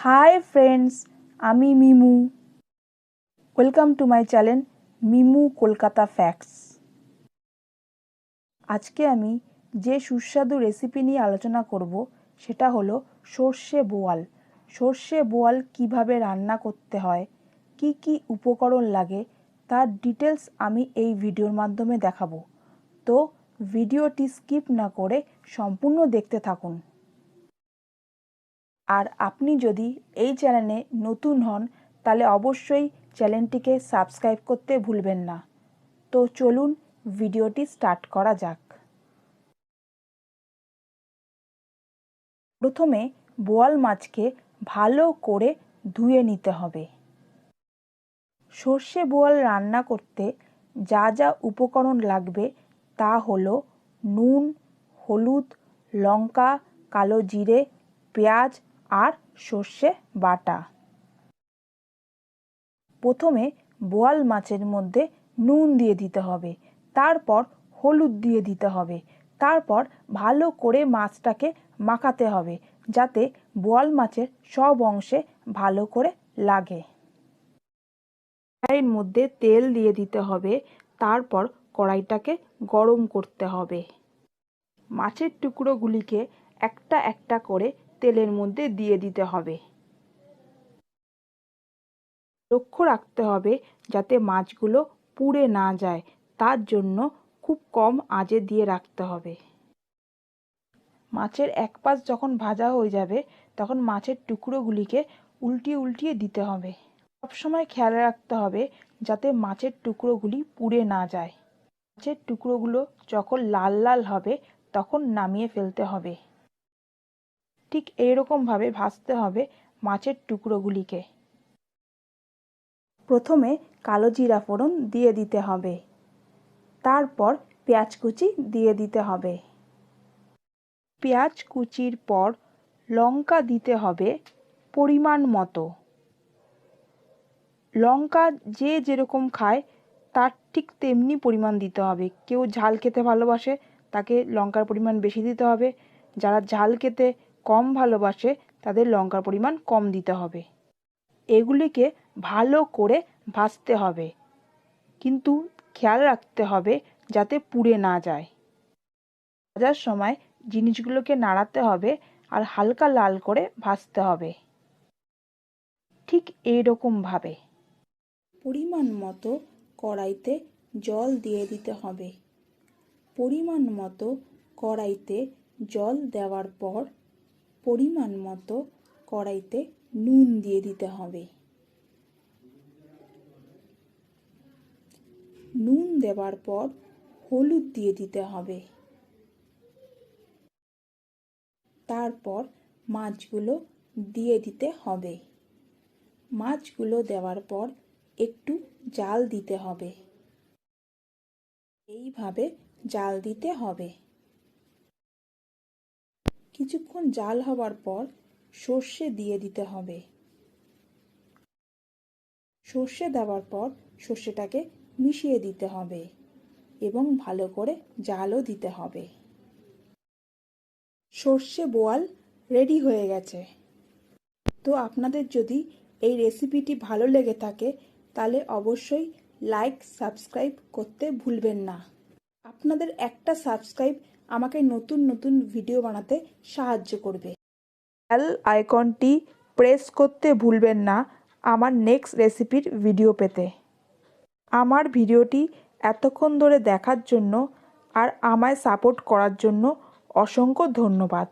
हाय friends आमी Mimu welcome to my channel Mimu Kolkata facts. आज के आमी जे सुस्वादु रेसिपि निये आलोचना करब सेटा हलो सर्षे बोयाल। सर्षे बोयाल किभाबे रान्ना करते हय, की उपकरण लागे तार डिटेल्स आमी एई भिडियोर माध्यमे देखाबो। तो भिडियोटी स्किप ना करे सम्पूर्ण देखते थाकुन। আর আপনি যদি এই চ্যানেলে নতুন হন তাহলে অবশ্যই চ্যানেলটিকে সাবস্ক্রাইব করতে ভুলবেন না। তো চলুন ভিডিওটি স্টার্ট করা যাক। প্রথমে বোয়াল মাছকে ভালো করে ধুয়ে নিতে হবে। সর্ষে বোয়াল রান্না করতে যা যা উপকরণ লাগবে তা হলো নুন, হলুদ, লঙ্কা, কালো জিরে, পেঁয়াজ আর সর্ষে বাটা। প্রথমে বোয়াল মাছের মধ্যে নুন দিয়ে দিতে হবে, তারপর হলুদ দিয়ে দিতে হবে, তারপর ভালো করে মাছটাকে মাখাতে হবে যাতে বোয়াল মাছের সব অংশে ভালো করে লাগে। কড়াইয়ের মধ্যে তেল দিয়ে দিতে হবে, তারপর কড়াইটাকে গরম করতে হবে। মাছের টুকরোগুলিকে একটা একটা করে তেলের মধ্যে দিয়ে দিতে হবে। লক্ষ্য রাখতে হবে যাতে মাছগুলো পুড়ে না যায়, তার জন্য খুব কম আঁচে দিয়ে রাখতে হবে। মাছের এক পাশ যখন ভাজা হয়ে যাবে তখন মাছের টুকরোগুলিকে উল্টিয়ে উল্টিয়ে দিতে হবে। সবসময় খেয়াল রাখতে হবে যাতে মাছের টুকরোগুলি পুড়ে না যায়। মাছের টুকরোগুলো যখন লাল লাল হবে তখন নামিয়ে ফেলতে হবে। ঠিক এইরকমভাবে ভাজতে হবে মাছের টুকরোগুলিকে। প্রথমে কালো জিরা ফোড়ন দিয়ে দিতে হবে, তারপর পেঁয়াজ কুচি দিয়ে দিতে হবে। পেঁয়াজ কুচির পর লঙ্কা দিতে হবে পরিমাণ মতো। লঙ্কা যে যেরকম খায় তার ঠিক তেমনি পরিমাণ দিতে হবে। কেউ ঝাল খেতে ভালোবাসে তাকে লঙ্কার পরিমাণ বেশি দিতে হবে, যারা ঝাল খেতে কম ভালোবাসে তাদের লঙ্কার পরিমাণ কম দিতে হবে। এগুলিকে ভালো করে ভাজতে হবে, কিন্তু খেয়াল রাখতে হবে যাতে পুড়ে না যায়। ভাজার সময় জিনিসগুলোকে নাড়াতে হবে আর হালকা লাল করে ভাজতে হবে। ঠিক এইরকমভাবে পরিমাণ মতো কড়াইতে জল দিয়ে দিতে হবে। পরিমাণ মতো কড়াইতে জল দেওয়ার পর পরিমাণ মতো কড়াইতে নুন দিয়ে দিতে হবে। নুন দেওয়ার পর হলুদ দিয়ে দিতে হবে। তারপর মাছগুলো দিয়ে দিতে হবে। মাছগুলো দেওয়ার পর একটু জাল দিতে হবে। এইভাবে জাল দিতে হবে। কিছুক্ষণ জাল হবার পর সর্ষে দিয়ে দিতে হবে। সর্ষে দেওয়ার পর সর্ষেটাকে মিশিয়ে দিতে হবে এবং ভালো করে জালও দিতে হবে। সর্ষে বোয়াল রেডি হয়ে গেছে। তো আপনাদের যদি এই রেসিপিটি ভালো লেগে থাকে তাহলে অবশ্যই লাইক সাবস্ক্রাইব করতে ভুলবেন না। আপনাদের একটা সাবস্ক্রাইব আমাকে নতুন নতুন ভিডিও বানাতে সাহায্য করবে। বেল আইকনটি প্রেস করতে ভুলবেন না আমার নেক্সট রেসিপির ভিডিও পেতে। আমার ভিডিওটি এতক্ষণ ধরে দেখার জন্য আর আমায় সাপোর্ট করার জন্য অসংখ্য ধন্যবাদ।